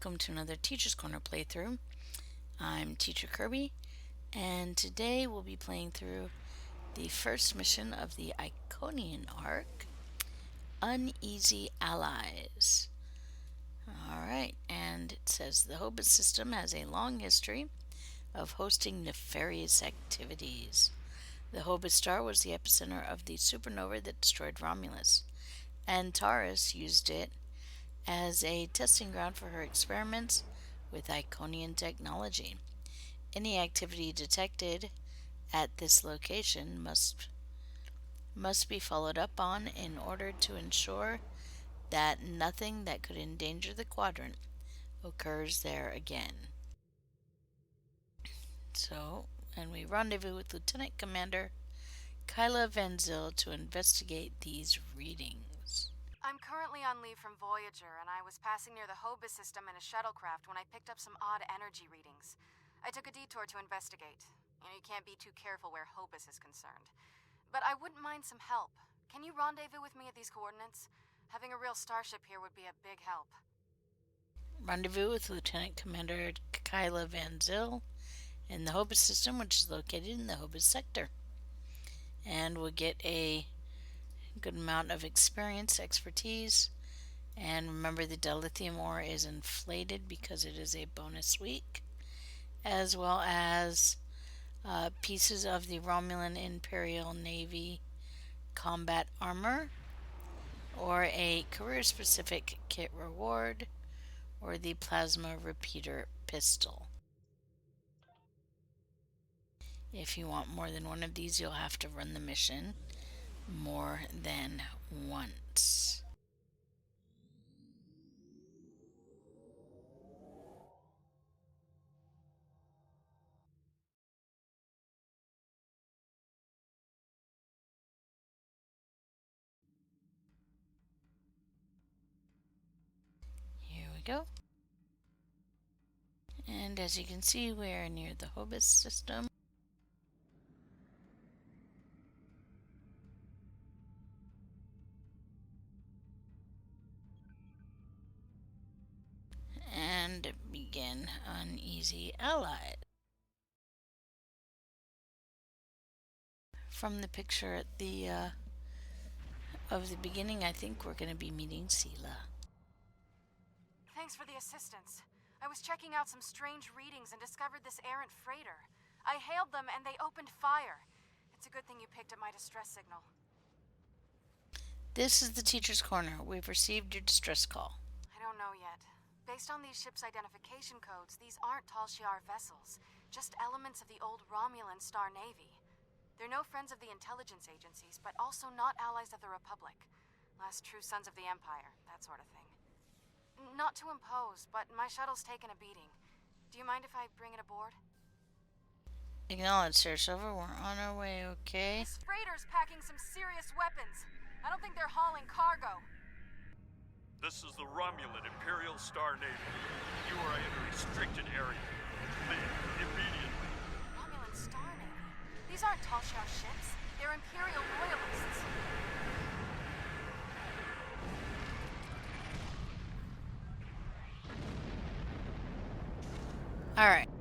welcome to another Teacher's Corner playthrough. I'm Teacher Kirby, and today we'll be playing through the first mission of the Iconian arc, Uneasy Allies. Alright, and it says the Hobus system has a long history of hosting nefarious activities. The Hobus star was the epicenter of the supernova that destroyed Romulus, and Taurus used it as a testing ground for her experiments with Iconian technology. Any activity detected at this location must be followed up on in order to ensure that nothing that could endanger the quadrant occurs there again. And we rendezvous with Lieutenant Commander Kyla Van Zyl to investigate these readings. I'm currently on leave from Voyager, and I was passing near the Hobus system in a shuttlecraft when I picked up some odd energy readings. I took a detour to investigate. You can't be too careful where Hobus is concerned. But I wouldn't mind some help. Can you rendezvous with me at these coordinates? Having a real starship here would be a big help. Rendezvous with Lieutenant Commander Kyla Van Zyl in the Hobus system, which is located in the Hobus sector. And we'll get a good amount of experience, expertise, and remember the dilithium ore is inflated because it is a bonus week, as well as pieces of the Romulan Imperial Navy combat armor, or a career-specific kit reward, or the plasma repeater pistol. If you want more than one of these, you'll have to run the mission more than once. Here we go. And as you can see, we are near the Hobus system. And begin Uneasy Allies. From the picture at the of the beginning, I think we're going to be meeting Sela. Thanks for the assistance. I was checking out some strange readings and discovered this errant freighter. I hailed them and they opened fire. It's a good thing you picked up my distress signal. This is the Teacher's Corner. We've received your distress call. I don't know yet. Based on these ships' identification codes, these aren't Tal Shiar vessels, just elements of the old Romulan Star Navy. They're no friends of the intelligence agencies, but also not allies of the Republic. Last true sons of the Empire, that sort of thing. Not to impose, but my shuttle's taken a beating. Do you mind if I bring it aboard? Acknowledged, Sir Silver. We're on our way, okay? This freighter's packing some serious weapons. I don't think they're hauling cargo. This is the Romulan Imperial Star Navy. You are in a restricted area. Leave immediately. Romulan Star Navy? These aren't Tal Shiar ships. They're Imperial loyalists. Alright.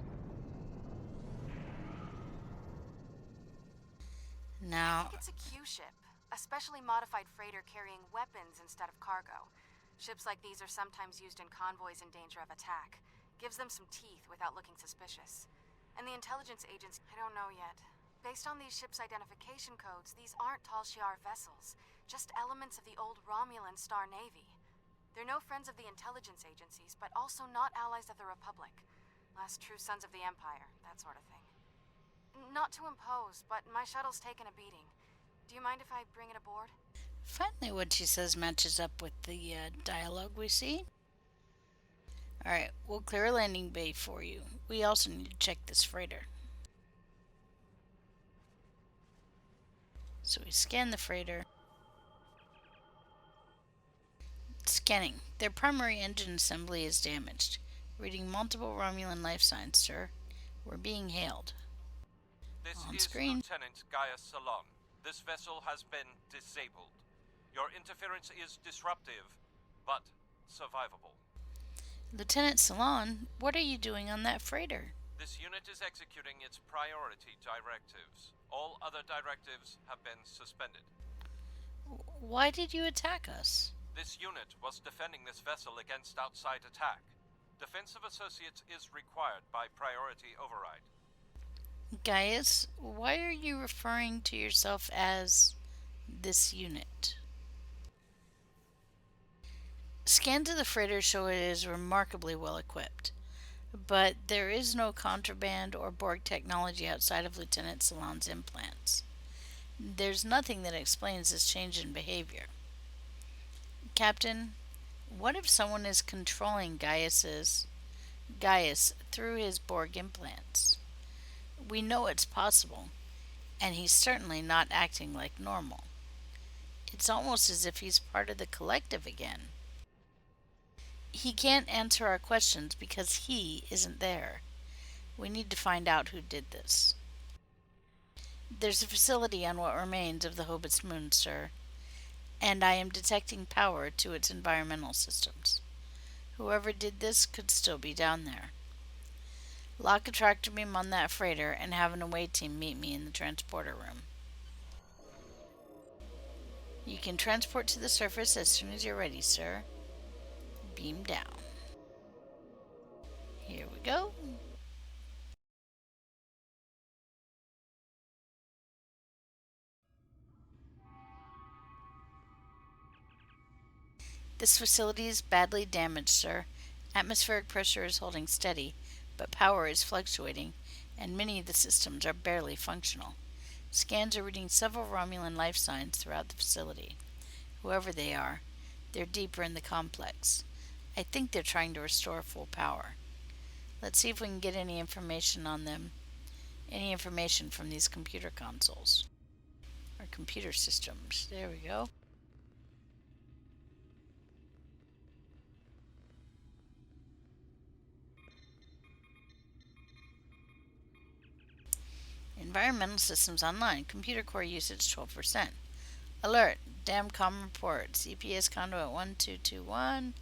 Now, I think it's a Q ship. A specially modified freighter carrying weapons instead of cargo. Ships like these are sometimes used in convoys in danger of attack. Gives them some teeth without looking suspicious. And the intelligence agents, I don't know yet. Based on these ships' identification codes, these aren't Tal Shiar vessels, just elements of the old Romulan Star Navy. They're no friends of the intelligence agencies, but also not allies of the Republic. Last true sons of the Empire, that sort of thing. Not to impose, but my shuttle's taken a beating. Do you mind if I bring it aboard? finally what she says matches up with the dialogue we see. Alright, we'll clear a landing bay for you. We also need to check this freighter. So we scan the freighter. Scanning. Their primary engine assembly is damaged. Reading multiple Romulan life signs, sir. We're being hailed. This On is screen. Lieutenant Gaius Salon. This vessel has been disabled. Your interference is disruptive, but survivable. Lieutenant Salon, what are you doing on that freighter? This unit is executing its priority directives. All other directives have been suspended. Why did you attack us? This unit was defending this vessel against outside attack. Defensive Associates is required by priority override. Gaius, why are you referring to yourself as this unit? Scans of the freighter show it is remarkably well equipped, but there is no contraband or Borg technology outside of Lieutenant Salon's implants. There's nothing that explains this change in behavior. Captain, what if someone is controlling Gaius through his Borg implants? We know it's possible, and he's certainly not acting like normal. It's almost as if he's part of the collective again. He can't answer our questions because he isn't there. We need to find out who did this. There's a facility on what remains of the Hobus moon, sir, and I am detecting power to its environmental systems. Whoever did this could still be down there. Lock a tractor beam on that freighter and have an away team meet me in the transporter room. You can transport to the surface as soon as you're ready, sir. Beam down. Here we go. This facility is badly damaged, sir. Atmospheric pressure is holding steady, but power is fluctuating, and many of the systems are barely functional. Scans are reading several Romulan life signs throughout the facility. Whoever they are, they're deeper in the complex. I think they're trying to restore full power. Let's see if we can get any information on them. Any information from these computer consoles. Or computer systems. There we go. Environmental systems online. Computer core usage 12%. Alert. Damcom report. CPS conduit 1221.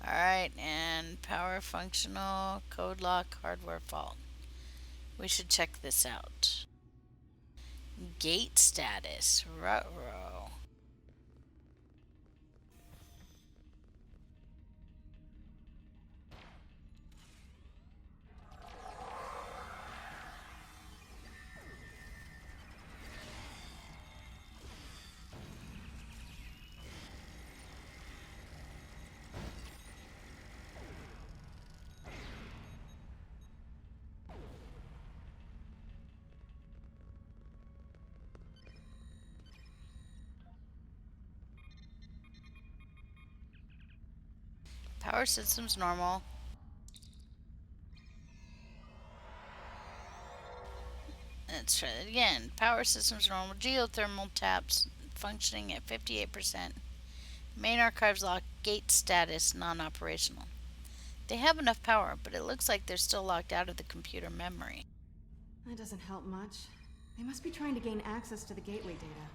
Alright, and power functional. Code lock. Hardware fault. We should check this out. Gate status. Ruh-roh. Power systems normal. Let's try that again. Power systems normal. Geothermal taps functioning at 58%. Main archives locked. Gate status non-operational. They have enough power, but it looks like they're still locked out of the computer memory. That doesn't help much. They must be trying to gain access to the gateway data.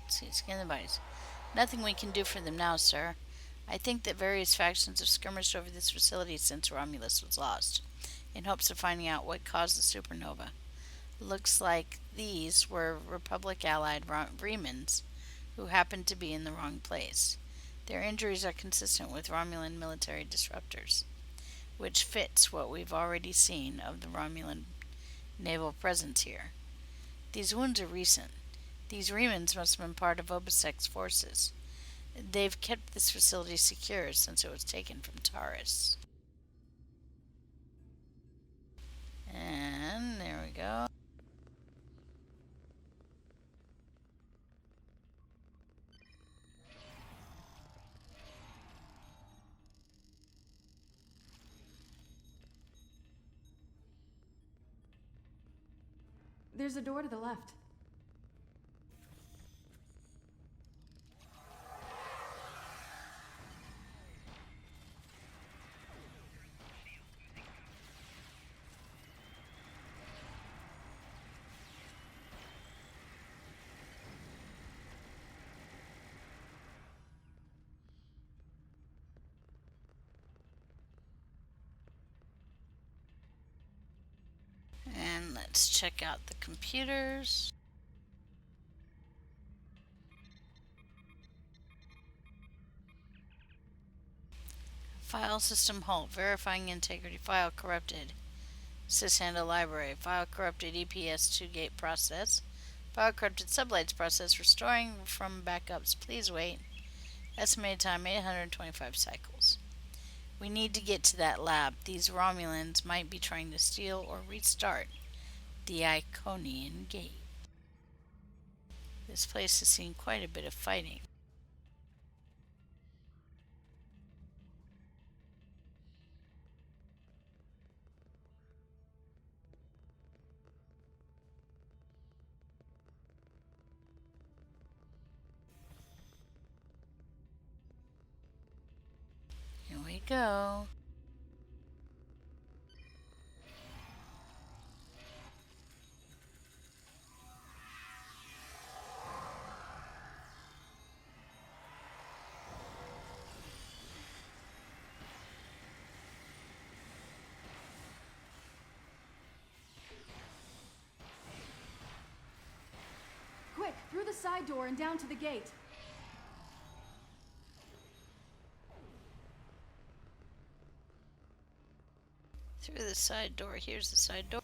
Let's see, scan the bodies. Nothing we can do for them now, sir. I think that various factions have skirmished over this facility since Romulus was lost, in hopes of finding out what caused the supernova. Looks like these were Republic allied Remans who happened to be in the wrong place. Their injuries are consistent with Romulan military disruptors, which fits what we've already seen of the Romulan naval presence here. These wounds are recent. These Remans must have been part of Obisek's forces. They've kept this facility secure since it was taken from Taurus. And there we go. There's a door to the left. Let's check out the computers. File system halt. Verifying integrity. File corrupted. Syshandle library. File corrupted EPS2 gate process. File corrupted sublights process. Restoring from backups. Please wait. Estimated time 825 cycles. We need to get to that lab. These Romulans might be trying to steal or restart the Iconian gate. This place has seen quite a bit of fighting. Here we go. Quick, through the side door and down to the gate. Through the side door. Here's the side door.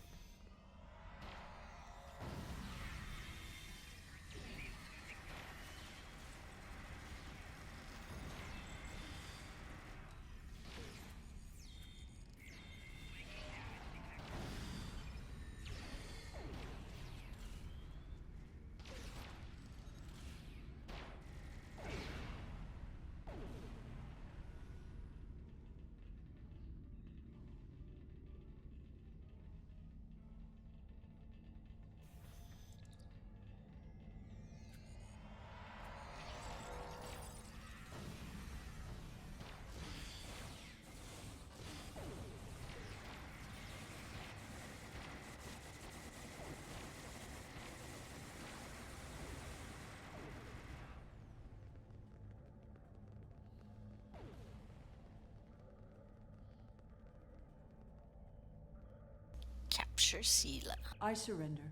Capture Sela. I surrender.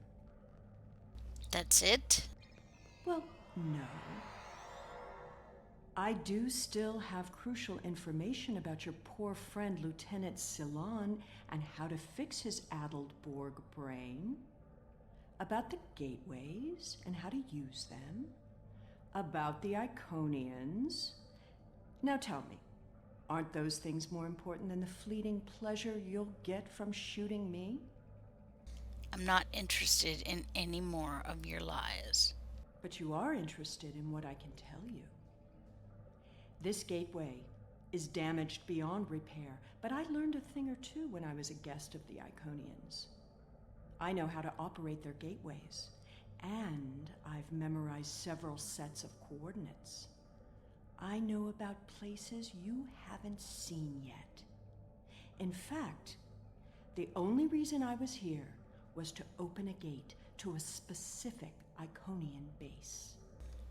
That's it? Well, no. I do still have crucial information about your poor friend Lieutenant Ceylon and how to fix his addled Borg brain. About the gateways and how to use them. About the Iconians. Now tell me, aren't those things more important than the fleeting pleasure you'll get from shooting me? I'm not interested in any more of your lies. But you are interested in what I can tell you. This gateway is damaged beyond repair, but I learned a thing or two when I was a guest of the Iconians. I know how to operate their gateways, and I've memorized several sets of coordinates. I know about places you haven't seen yet. In fact, the only reason I was here was to open a gate to a specific Iconian base.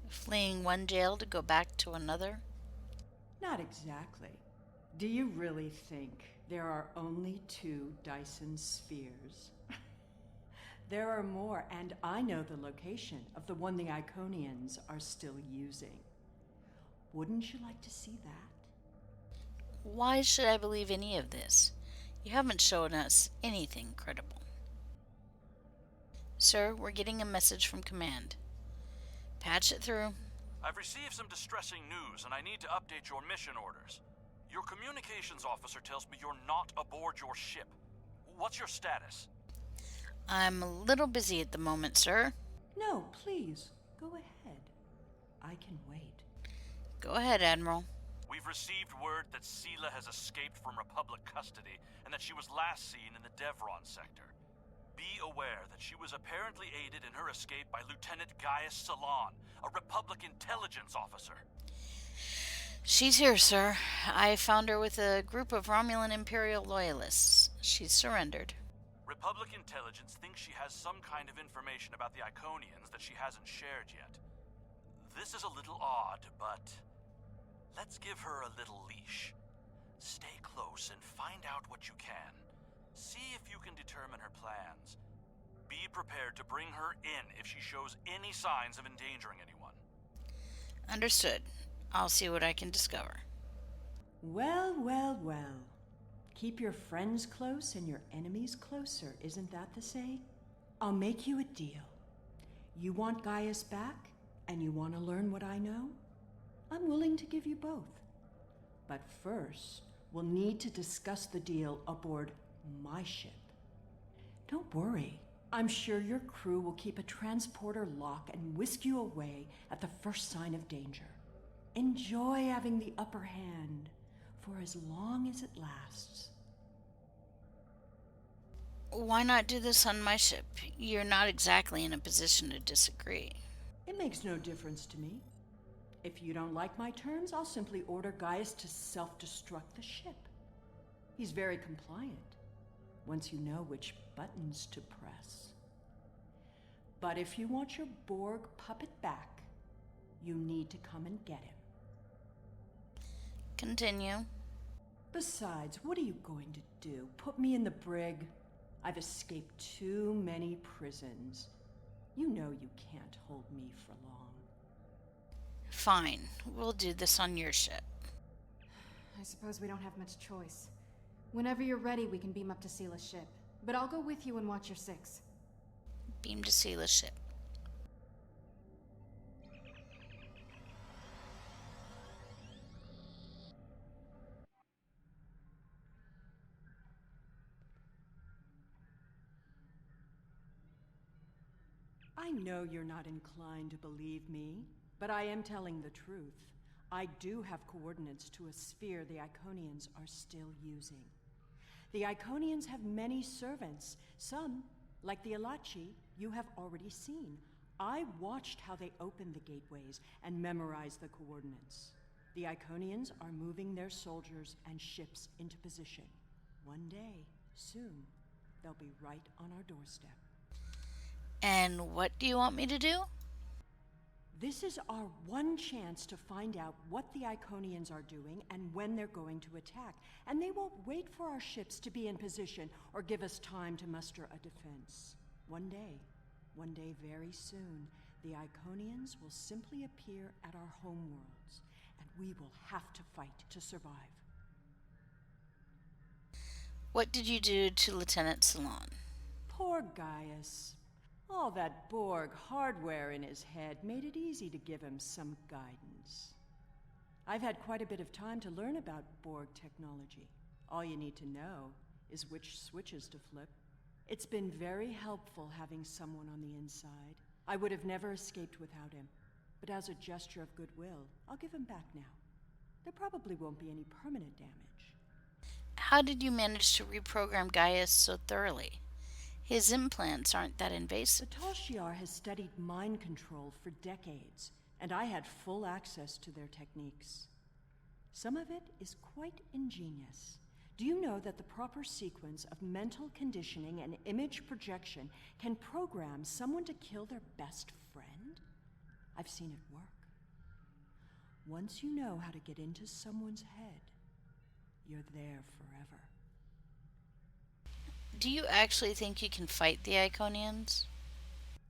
Fleeing one jail to go back to another? Not exactly. Do you really think there are only 2 Dyson spheres? There are more, and I know the location of the one the Iconians are still using. Wouldn't you like to see that? Why should I believe any of this? You haven't shown us anything credible. Sir, we're getting a message from command. Patch it through. I've received some distressing news, and I need to update your mission orders. Your communications officer tells me you're not aboard your ship. What's your status? I'm a little busy at the moment, sir. No, please, go ahead. I can wait. Go ahead, Admiral. We've received word that Sela has escaped from Republic custody and that she was last seen in the Devron sector. Be aware that she was apparently aided in her escape by Lieutenant Gaius Ceylon, a Republic intelligence officer. She's here, sir. I found her with a group of Romulan Imperial loyalists. She's surrendered. Republic intelligence thinks she has some kind of information about the Iconians that she hasn't shared yet. This is a little odd, but let's give her a little leash. Stay close and find out what you can. See if you can determine her plans. Be prepared to bring her in if she shows any signs of endangering anyone. Understood. I'll see what I can discover. Well, well, well. Keep your friends close and your enemies closer, isn't that the saying? I'll make you a deal. You want Gaius back, and you want to learn what I know? I'm willing to give you both. But first, we'll need to discuss the deal aboard my ship. Don't worry. I'm sure your crew will keep a transporter lock and whisk you away at the first sign of danger. Enjoy having the upper hand for as long as it lasts. Why not do this on my ship? You're not exactly in a position to disagree. It makes no difference to me. If you don't like my terms, I'll simply order Gaius to self-destruct the ship. He's very compliant, once you know which buttons to press. But if you want your Borg puppet back, you need to come and get him. Continue. Besides, what are you going to do? Put me in the brig? I've escaped too many prisons. You know you can't hold me for long. Fine. We'll do this on your ship. I suppose we don't have much choice. Whenever you're ready, we can beam up to Seela's ship. But I'll go with you and watch your six. Beam to Seela's ship. I know you're not inclined to believe me, but I am telling the truth. I do have coordinates to a sphere the Iconians are still using. The Iconians have many servants. Some, like the Alachi, you have already seen. I watched how they opened the gateways and memorized the coordinates. The Iconians are moving their soldiers and ships into position. One day, soon, they'll be right on our doorstep. And what do you want me to do? This is our one chance to find out what the Iconians are doing and when they're going to attack. And they won't wait for our ships to be in position or give us time to muster a defense. One day very soon, the Iconians will simply appear at our homeworlds, and we will have to fight to survive. What did you do to Lieutenant Salon? Poor Gaius. All that Borg hardware in his head made it easy to give him some guidance. I've had quite a bit of time to learn about Borg technology. All you need to know is which switches to flip. It's been very helpful having someone on the inside. I would have never escaped without him, but as a gesture of goodwill, I'll give him back now. There probably won't be any permanent damage. How did you manage to reprogram Gaius so thoroughly? His implants aren't that invasive. The Tal Shiar has studied mind control for decades, and I had full access to their techniques. Some of it is quite ingenious. Do you know that the proper sequence of mental conditioning and image projection can program someone to kill their best friend? I've seen it work. Once you know how to get into someone's head, you're there forever. Do you actually think you can fight the Iconians?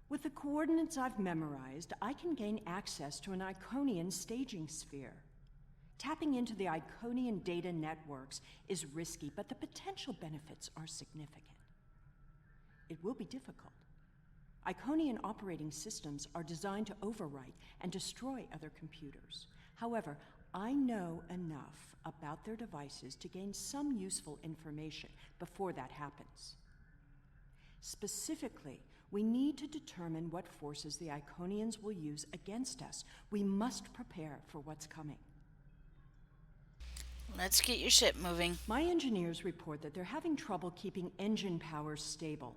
With the coordinates I've memorized, I can gain access to an Iconian staging sphere. Tapping into the Iconian data networks is risky, but the potential benefits are significant. It will be difficult. Iconian operating systems are designed to overwrite and destroy other computers. However, I know enough about their devices to gain some useful information before that happens. Specifically, we need to determine what forces the Iconians will use against us. We must prepare for what's coming. Let's get your ship moving. My engineers report that they're having trouble keeping engine power stable.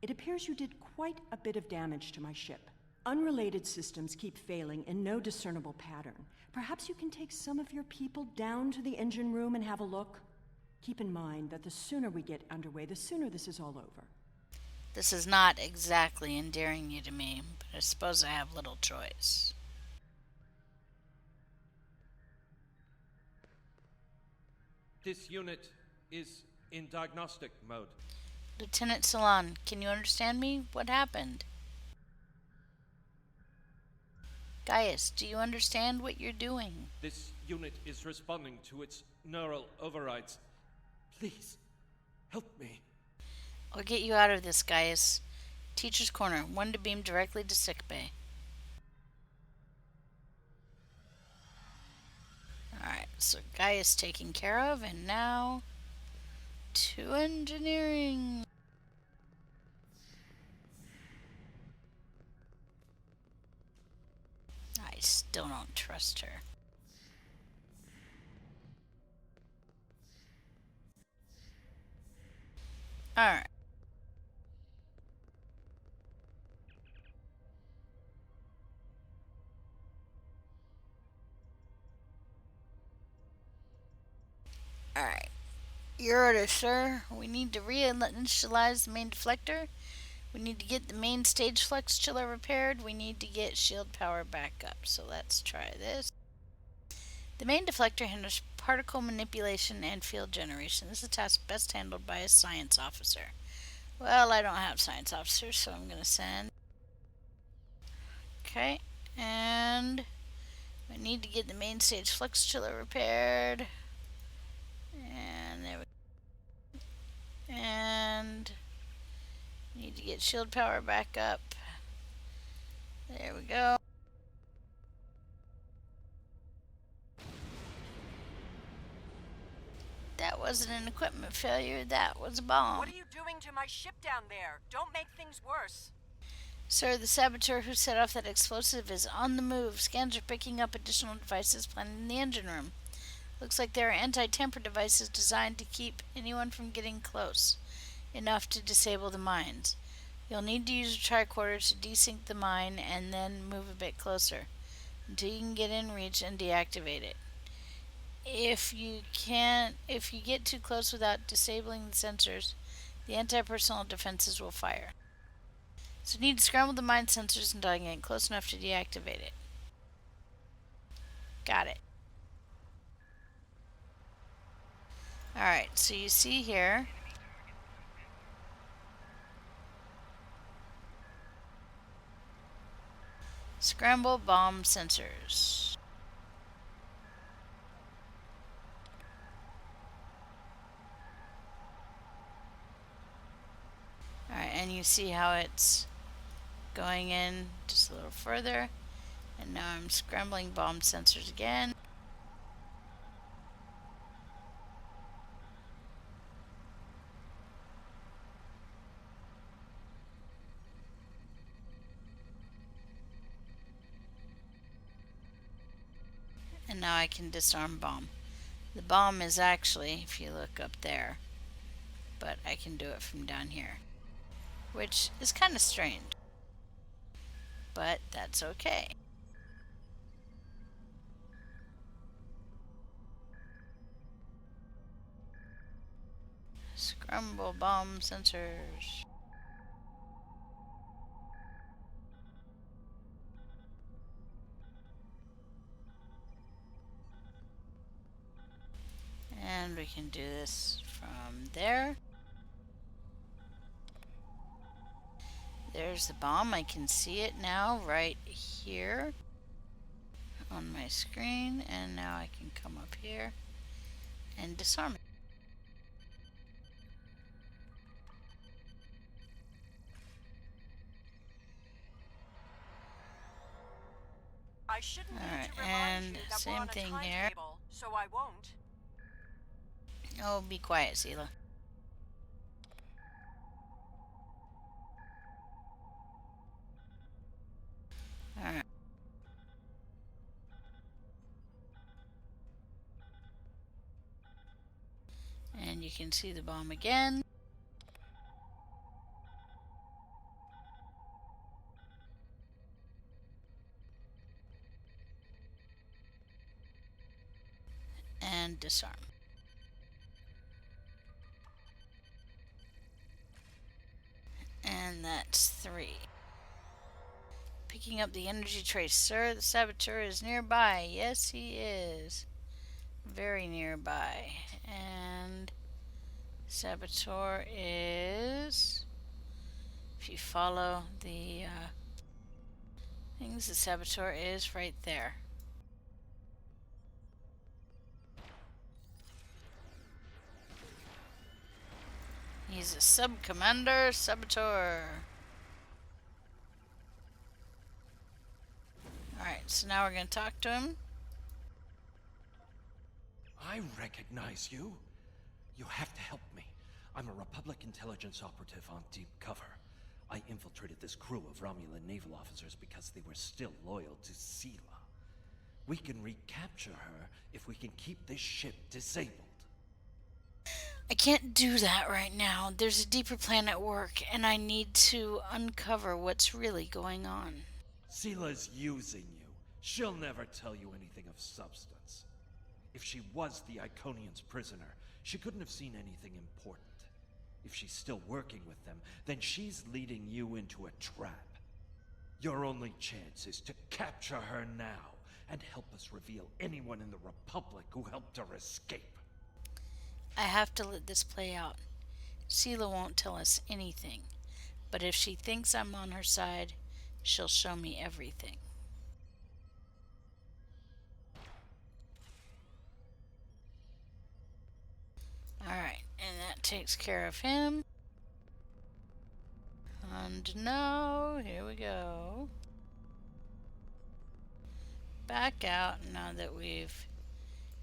It appears you did quite a bit of damage to my ship. Unrelated systems keep failing in no discernible pattern. Perhaps you can take some of your people down to the engine room and have a look? Keep in mind that the sooner we get underway, the sooner this is all over. This is not exactly endearing you to me, but I suppose I have little choice. This unit is in diagnostic mode. Lieutenant Salon, can you understand me? What happened? Gaius, do you understand what you're doing? This unit is responding to its neural overrides. Please, help me. I'll get you out of this, Gaius. Teacher's corner, one to beam directly to sickbay. Alright, so Gaius taken care of, and now to engineering. I still don't trust her. Alright. Alright. Your orders, sir. We need to reinitialize the main deflector. We need to get the main stage flux chiller repaired. We need to get shield power back up. So let's try this. The main deflector handles particle manipulation and field generation. This is a task best handled by a science officer. Well, I don't have science officers, so I'm going to send. Okay, and we need to get the main stage flux chiller repaired. And there we go. And need to get shield power back up. There we go. That wasn't an equipment failure, that was a bomb. What are you doing to my ship down there? Don't make things worse. Sir, the saboteur who set off that explosive is on the move. Scans are picking up additional devices planted in the engine room. Looks like there are anti-tamper devices designed to keep anyone from getting close enough to disable the mines. You'll need to use a tricorder to desync the mine and then move a bit closer until you can get in reach and deactivate it. If you get too close without disabling the sensors, the anti-personnel defenses will fire. So you need to scramble the mine sensors until I can get close enough to deactivate it. Got it. Alright, so you see here, scramble bomb sensors. Alright, and you see how it's going in just a little further. And now I'm scrambling bomb sensors again. And now I can disarm bomb. The bomb is actually, if you look up there, but I can do it from down here, which is kind of strange, but that's okay. Scramble bomb sensors. And we can do this from there. There's the bomb. I can see it now right here on my screen. And now I can come up here and disarm it. I shouldn't need Alright, to remind and you that same we're on a thing here. timetable, so I won't. Oh, be quiet, Sela. Alright. And you can see the bomb again. And disarm. And that's 3. Picking up the energy trace. Sir, the saboteur is nearby. Yes, he is. Very nearby. And Saboteur is... If you follow the things, the Saboteur is right there. He's a Sub-Commander Saboteur. Alright, so now we're going to talk to him. I recognize you. You have to help me. I'm a Republic intelligence operative on deep cover. I infiltrated this crew of Romulan naval officers because they were still loyal to Sela. We can recapture her if we can keep this ship disabled. I can't do that right now. There's a deeper plan at work, and I need to uncover what's really going on. Sela's using you. She'll never tell you anything of substance. If she was the Iconian's prisoner, she couldn't have seen anything important. If she's still working with them, then she's leading you into a trap. Your only chance is to capture her now and help us reveal anyone in the Republic who helped her escape. I have to let this play out. Sela won't tell us anything, but if she thinks I'm on her side, she'll show me everything. Alright, and that takes care of him. And now, here we go. Back out now that we've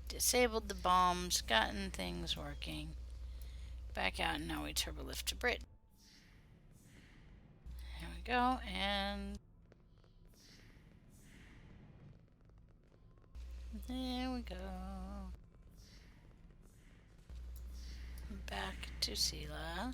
disabled the bombs, gotten things working. Back out, and now we turbo lift to Brit. There we go, and there we go. Back to Sela.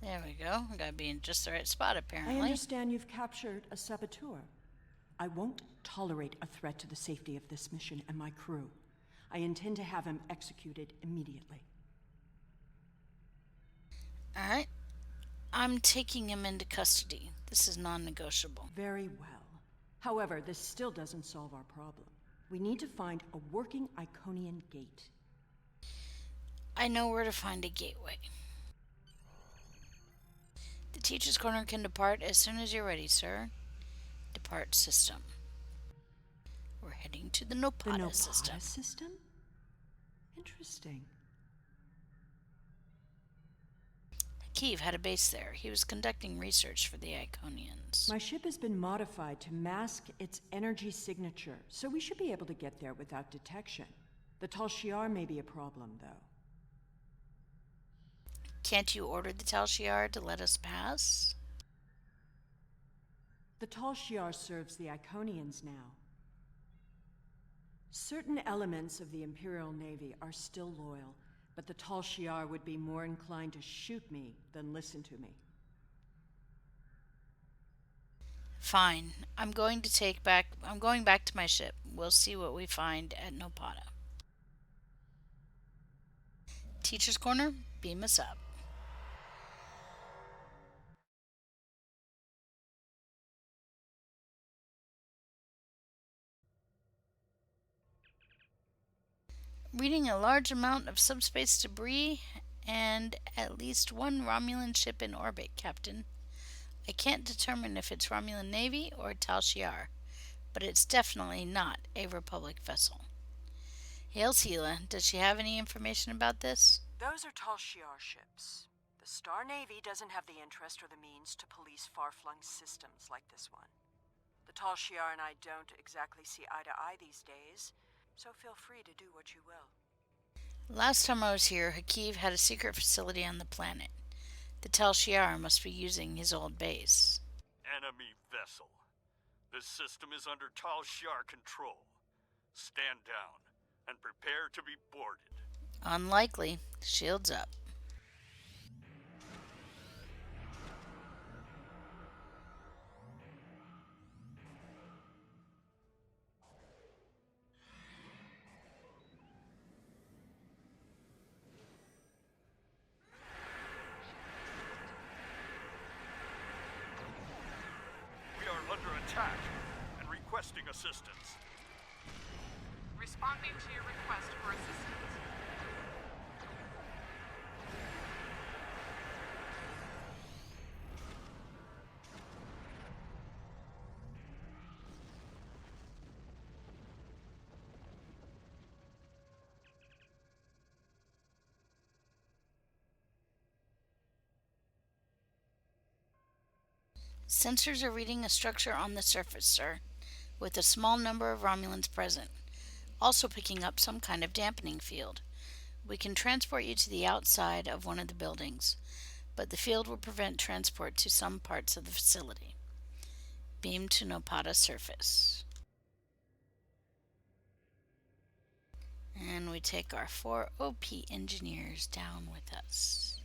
There we go. Gotta be in just the right spot, apparently. I understand you've captured a saboteur. I won't tolerate a threat to the safety of this mission and my crew. I intend to have him executed immediately. Alright. I'm taking him into custody. This is non-negotiable. Very well. However, this still doesn't solve our problem. We need to find a working Iconian gate. I know where to find a gateway. The teacher's corner can depart as soon as you're ready, sir. Depart system. We're heading to the Nopata system. The Nopata system? Interesting. Kiev had a base there. He was conducting research for the Iconians. My ship has been modified to mask its energy signature, so we should be able to get there without detection. The Tal Shiar may be a problem, though. Can't you order the Tal Shiar to let us pass? The Tal Shiar serves the Iconians now. Certain elements of the Imperial Navy are still loyal, but the Tal Shiar would be more inclined to shoot me than listen to me. Fine. I'm going back to my ship. We'll see what we find at Nopata. Teacher's corner, beam us up. Reading a large amount of subspace debris and at least one Romulan ship in orbit, Captain. I can't determine if it's Romulan Navy or Tal Shiar, but it's definitely not a Republic vessel. Hail Sela, does she have any information about this? Those are Tal Shiar ships. The Star Navy doesn't have the interest or the means to police far-flung systems like this one. The Tal Shiar and I don't exactly see eye to eye these days, so feel free to do what you will. Last time I was here, Hakeev had a secret facility on the planet. The Tal Shiar must be using his old base. Enemy vessel. This system is under Tal Shiar control. Stand down and prepare to be boarded. Unlikely. Shields up. assistance. Responding to your request for assistance. Sensors are reading a structure on the surface, sir, with a small number of Romulans present, also picking up some kind of dampening field. We can transport you to the outside of one of the buildings, but the field will prevent transport to some parts of the facility. Beam to Nopata surface. And we take our 4 OP engineers down with us.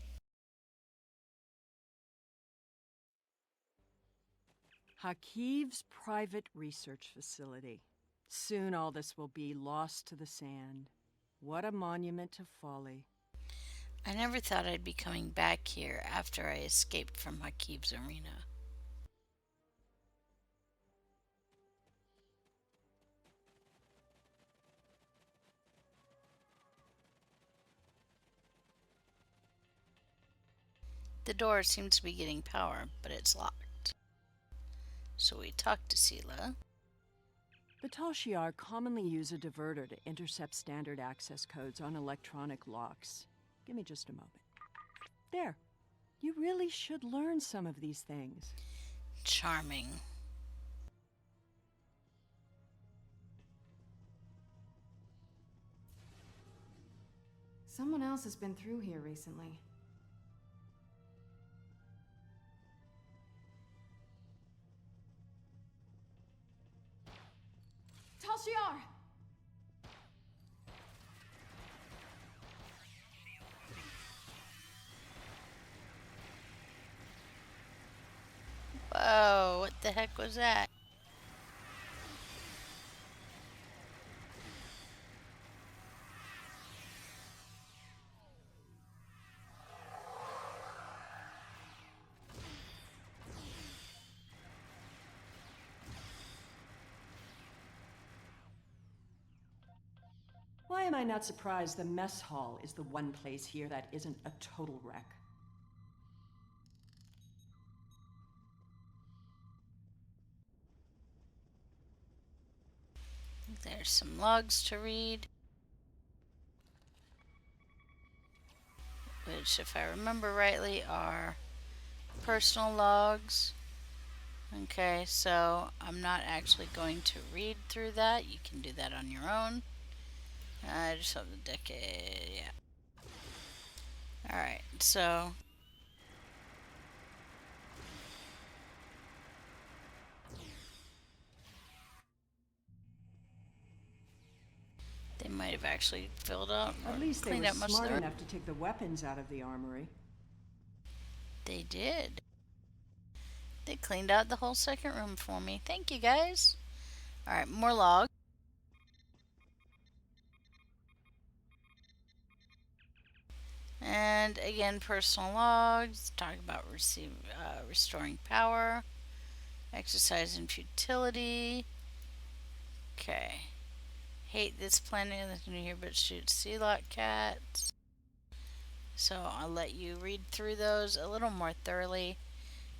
Hakiv's private research facility. Soon all this will be lost to the sand. What a monument to folly. I never thought I'd be coming back here after I escaped from Hakiv's arena. The door seems to be getting power, but it's locked. So we talk to Sela. The Tal Shiar commonly use a diverter to intercept standard access codes on electronic locks. Give me just a moment. There. You really should learn some of these things. Charming. Someone else has been through here recently. Tal Shiar! Whoa, what the heck was that? Why am I not surprised the mess hall is the one place here that isn't a total wreck? There's some logs to read, which, if I remember rightly, are personal logs. Okay, so I'm not actually going to read through that. You can do that on your own. I just have the decade, yeah. Alright, so they might have actually filled up or At least they cleaned were up much of smart the... enough to take the weapons out of the armory. They did. They cleaned out the whole second room for me. Thank you, guys. Alright, more logs. And again, personal logs. Talk about restoring power. Exercise in futility. Okay. Hate this planet that's new here, but shoot sea-lock cats. So I'll let you read through those a little more thoroughly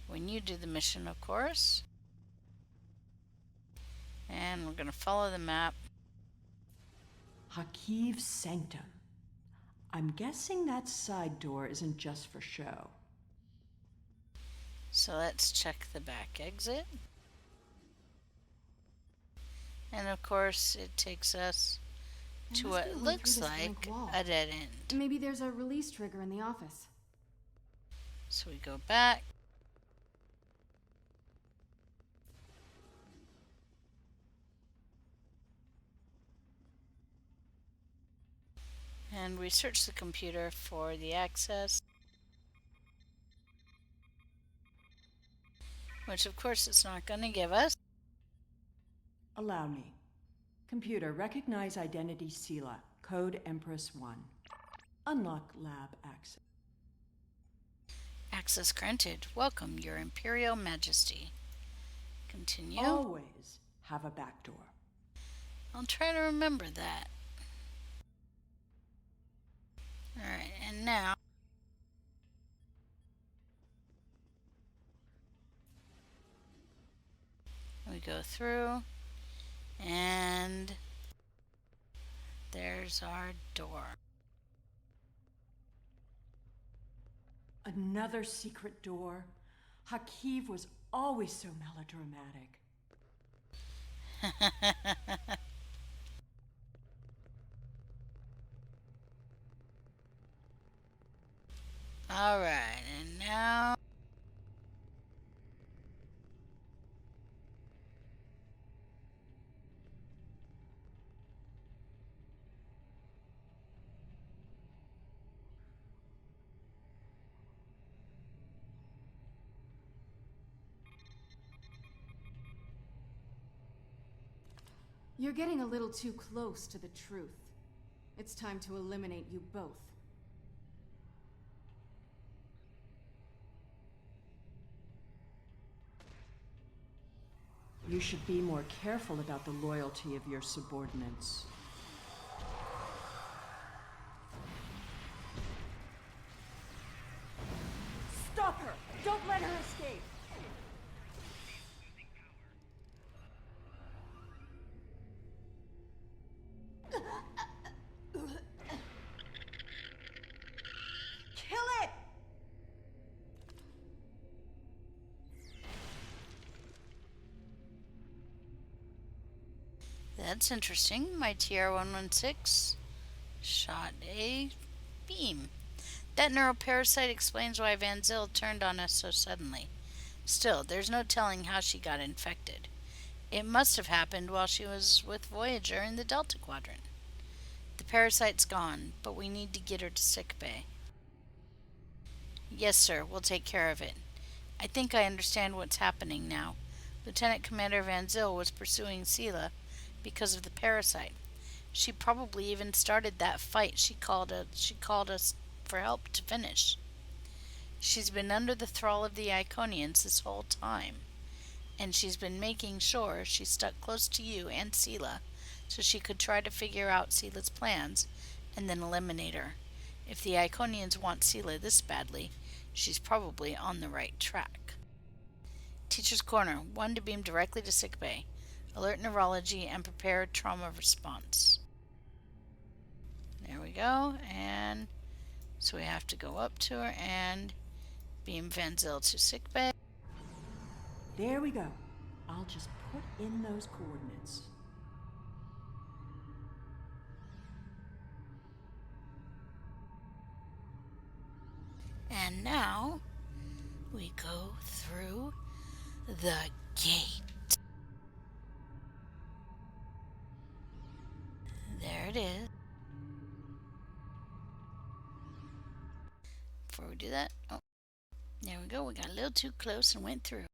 when you do the mission, of course. And we're going to follow the map. Hakiv's Sanctum. I'm guessing that side door isn't just for show. So let's check the back exit. And of course, it takes us to what looks like a dead end. Maybe there's a release trigger in the office. So we go back. And we search the computer for the access. Which of course it's not going to give us. Allow me. Computer, recognize identity Sela, code Empress 1. Unlock lab access. Access granted. Welcome, Your Imperial Majesty. Continue. Always have a back door. I'll try to remember that. Alright, and now we go through, and there's our door. Another secret door. Hakiv was always so melodramatic. Alright, and now You're getting a little too close to the truth. It's time to eliminate you both. You should be more careful about the loyalty of your subordinates. Stop her! Don't let her escape! Kill it! that's interesting. My TR-116 shot a beam. That neuroparasite explains why Van Zyl turned on us so suddenly. Still, there's no telling how she got infected. It must have happened while she was with Voyager in the Delta Quadrant. The parasite's gone, but we need to get her to sickbay. Yes, sir, we'll take care of it. I think I understand what's happening now. Lieutenant Commander Van Zyl was pursuing Sela because of the parasite. She probably even started that fight she called us for help to finish. She's been under the thrall of the Iconians this whole time, and she's been making sure she stuck close to you and Sela so she could try to figure out Sela's plans and then eliminate her. If the Iconians want Sela this badly, she's probably on the right track. Teacher's Corner, 1 to beam directly to sickbay. Alert neurology and prepare trauma response. There we go, and so we have to go up to her and beam Van Zyl to sickbay. There we go. I'll just put in those coordinates. And now we go through the gate. There it is. Before we do that, oh, there we go. We got a little too close and went through.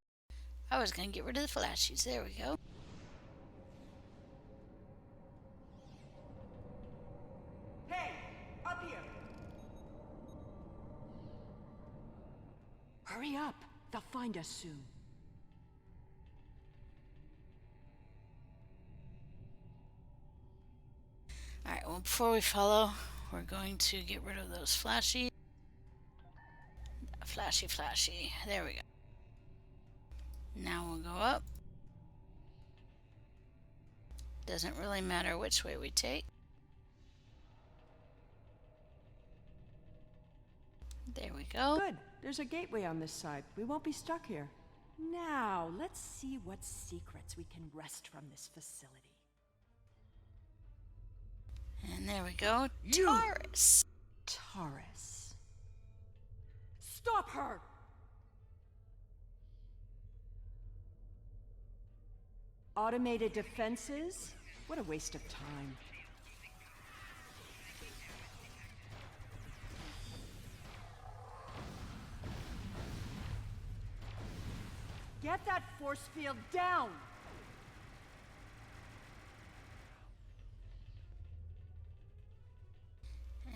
I was going to get rid of the flashies. There we go. Hey! Up here! Hurry up! They'll find us soon. Alright, well, before we follow, we're going to get rid of those flashies. Flashy. There we go. Now we'll go up. Doesn't really matter which way we take. There we go. Good. There's a gateway on this side. We won't be stuck here. Now, let's see what secrets we can wrest from this facility. And there we go. You! Taurus. Taurus. Stop her! Automated defenses? What a waste of time. Get that force field down!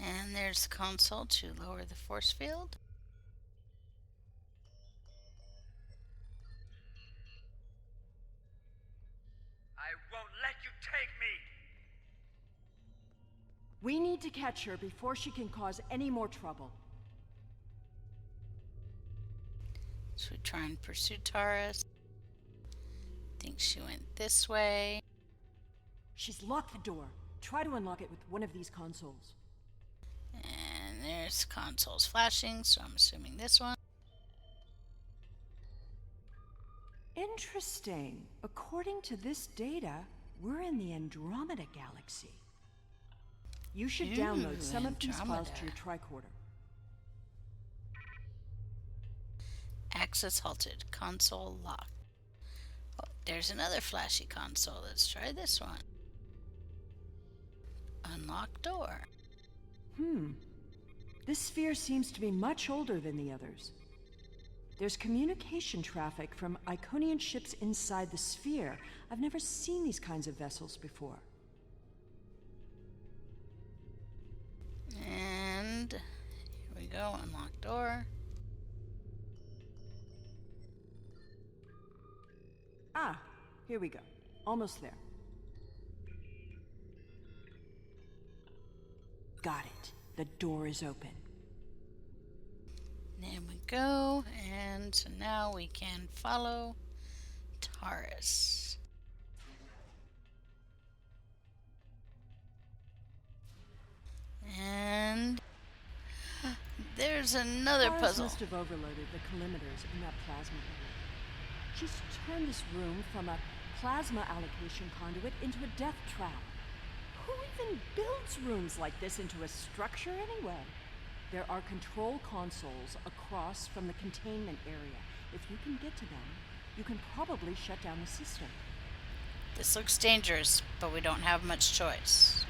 And there's the console to lower the force field. We need to catch her before she can cause any more trouble. So we try and pursue Taurus. Think she went this way. She's locked the door. Try to unlock it with one of these consoles. And there's consoles flashing, so I'm assuming this one. Interesting. According to this data, we're in the Andromeda Galaxy. You should download some of these files to your tricorder. Access halted. Console locked. Oh, there's another flashy console. Let's try this one. Unlock door. This sphere seems to be much older than the others. There's communication traffic from Iconian ships inside the sphere. I've never seen these kinds of vessels before. And here we go. Unlock door. Ah, here we go. Almost there. Got it. The door is open. There we go. And so now we can follow Taurus. And there's another Taurus puzzle. must have overloaded the collimators in that plasma area. She's turned this room from a plasma allocation conduit into a death trap. Who even builds rooms like this into a structure anyway? There are control consoles across from the containment area. If you can get to them, you can probably shut down the system. This looks dangerous, but we don't have much choice.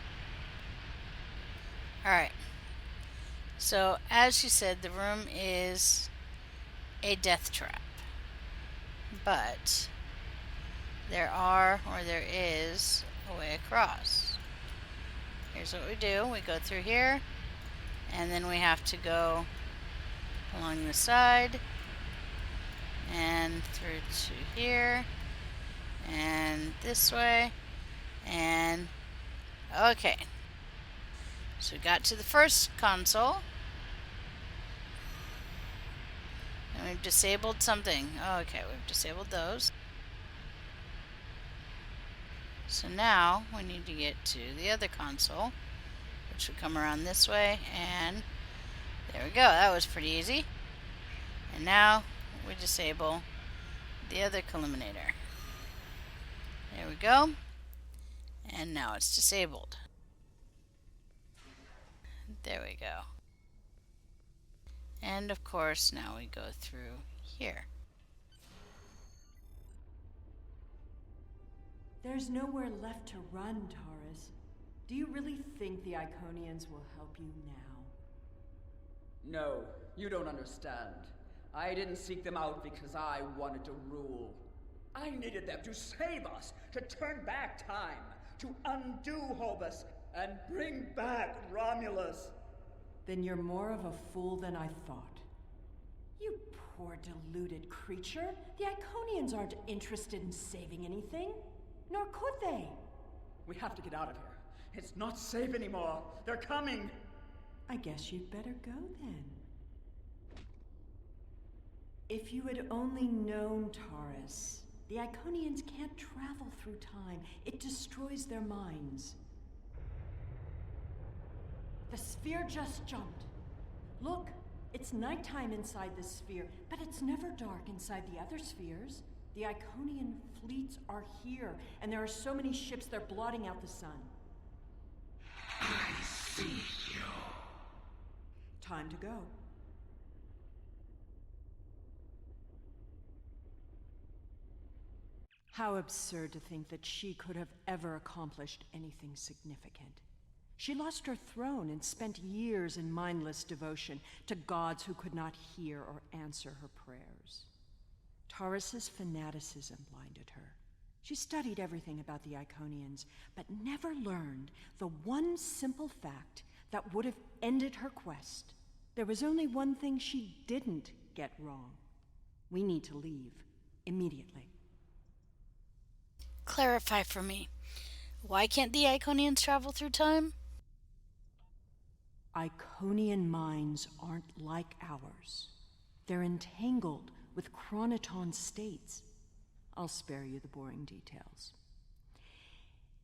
Alright. So, as you said, the room is a death trap. But there is a way across. Here's what we do. We go through here, and then we have to go along the side and through to here and this way, and okay. So we got to the first console, and we've disabled something. Okay, we've disabled those. So now we need to get to the other console, which would come around this way, and there we go. That was pretty easy. And now we disable the other collimator. There we go. And now it's disabled. There we go. And of course, now we go through here. There's nowhere left to run, Taurus. Do you really think the Iconians will help you now? No, you don't understand. I didn't seek them out because I wanted to rule. I needed them to save us, to turn back time, to undo Hobus, and bring back Romulus. Then you're more of a fool than I thought. You poor deluded creature. The Iconians aren't interested in saving anything. Nor could they. We have to get out of here. It's not safe anymore. They're coming. I guess you'd better go then. If you had only known, Taurus, the Iconians can't travel through time. It destroys their minds. The sphere just jumped. Look, it's nighttime inside this sphere, but it's never dark inside the other spheres. The Iconian fleets are here, and there are so many ships they're blotting out the sun. I see you. Time to go. How absurd to think that she could have ever accomplished anything significant. She lost her throne and spent years in mindless devotion to gods who could not hear or answer her prayers. Taurus's fanaticism blinded her. She studied everything about the Iconians, but never learned the one simple fact that would have ended her quest. There was only one thing she didn't get wrong. We need to leave immediately. Clarify for me. Why can't the Iconians travel through time? Iconian minds aren't like ours. They're entangled with chronoton states. I'll spare you the boring details.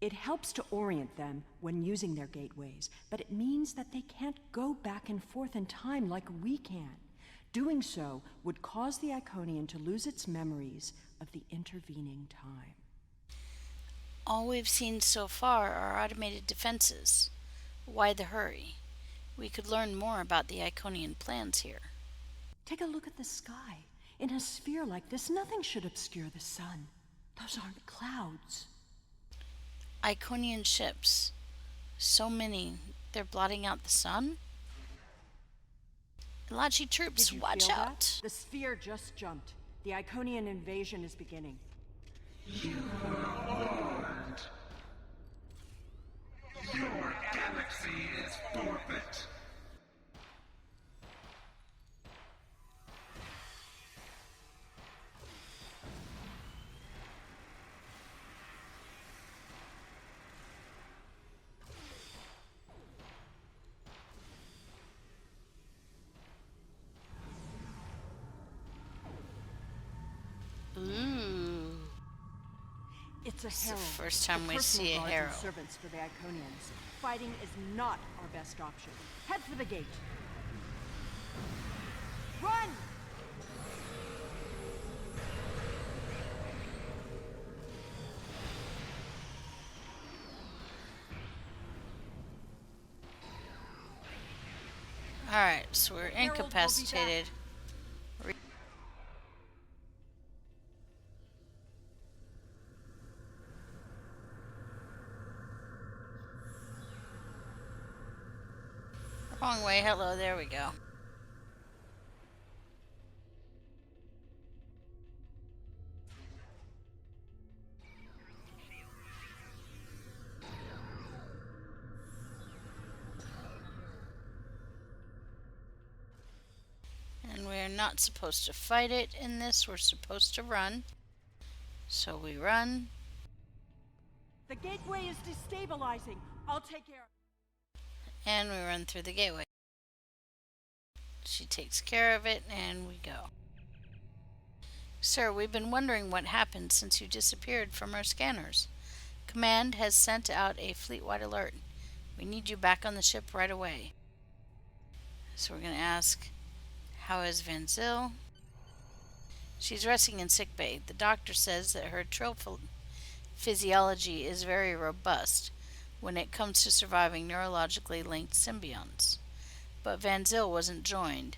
It helps to orient them when using their gateways, but it means that they can't go back and forth in time like we can. Doing so would cause the Iconian to lose its memories of the intervening time. All we've seen so far are automated defenses. Why the hurry? We could learn more about the Iconian plans here. Take a look at the sky. In a sphere like this, nothing should obscure the sun. Those aren't clouds. Iconian ships. So many. They're blotting out the sun? Elachi troops, Did you watch feel out. that? The sphere just jumped. The Iconian invasion is beginning. You were warned. Your galaxy is forfeit. Ooh. It's a It's the herald. first time The we personal see a guards and herald. servants for the Iconians. Fighting is not our best option. Head for the gate. Run! Alright, so we're Herald will be back. incapacitated. Wrong way, hello, there we go. And we're not supposed to fight it in this, we're supposed to run. So we run, The gateway is destabilizing. I'll take care of it. and we run through the gateway. She takes care of it, and we go. Sir, we've been wondering what happened since you disappeared from our scanners. Command has sent out a fleet-wide alert. We need you back on the ship right away. So we're going to ask, how is Van Zyl? She's resting in sickbay. The doctor says that her physiology is very robust when it comes to surviving neurologically linked symbionts. But Van Zyl wasn't joined,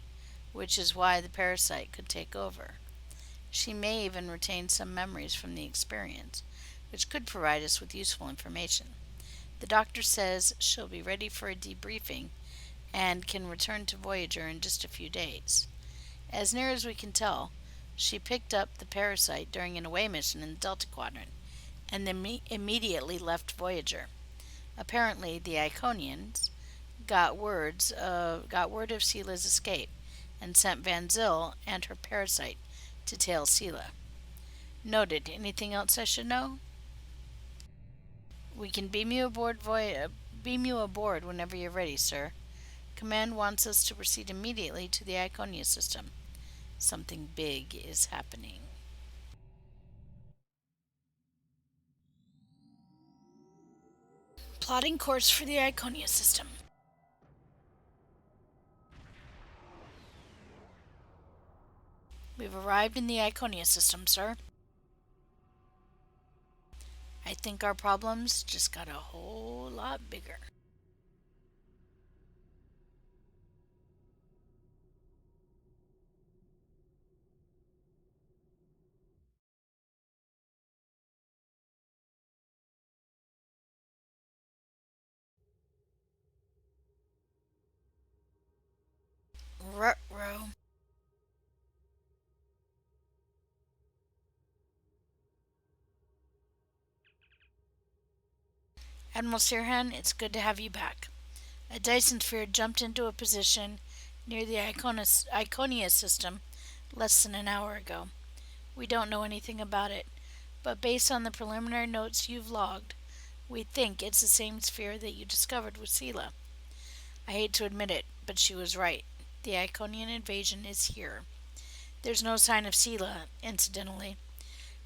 which is why the parasite could take over. She may even retain some memories from the experience, which could provide us with useful information. The doctor says she'll be ready for a debriefing and can return to Voyager in just a few days. As near as we can tell, she picked up the parasite during an away mission in the Delta Quadrant and then immediately left Voyager. Apparently, the Iconians got word of Sela's escape and sent Van Zyl and her parasite to tail Sela. Noted. Anything else I should know? We can beam you aboard whenever you're ready, sir. Command wants us to proceed immediately to the Iconia system. Something big is happening. Plotting course for the Iconia system. We've arrived in the Iconia system, sir. I think our problems just got a whole lot bigger. Ruh-roh. Admiral Sirhan, it's good to have you back. A Dyson sphere jumped into a position near the Iconia system less than an hour ago. We don't know anything about it, but based on the preliminary notes you've logged, we think it's the same sphere that you discovered with Sela. I hate to admit it, but she was right. The Iconian invasion is here. There's no sign of Sela, incidentally.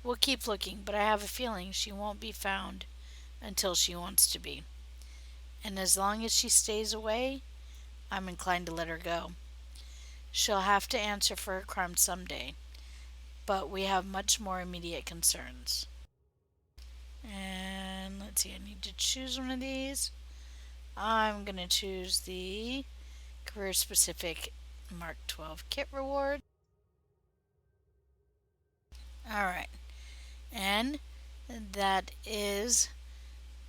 We'll keep looking, but I have a feeling she won't be found until she wants to be. And as long as she stays away, I'm inclined to let her go. She'll have to answer for her crime someday, but we have much more immediate concerns. And let's see, I need to choose one of these. I'm going to choose the career specific Mark 12 kit reward. Alright, and that is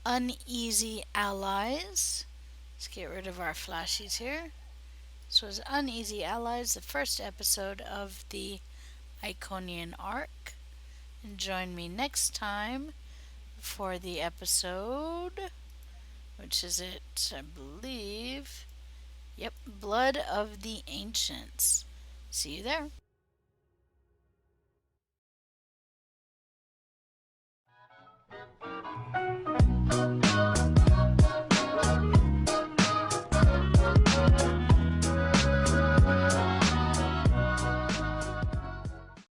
Uneasy Allies. Let's get rid of our flashies here. This was Uneasy Allies, the first episode of the Iconian arc. And join me next time for the episode, which is it, I believe. Yep, Blood of the Ancients. See you there.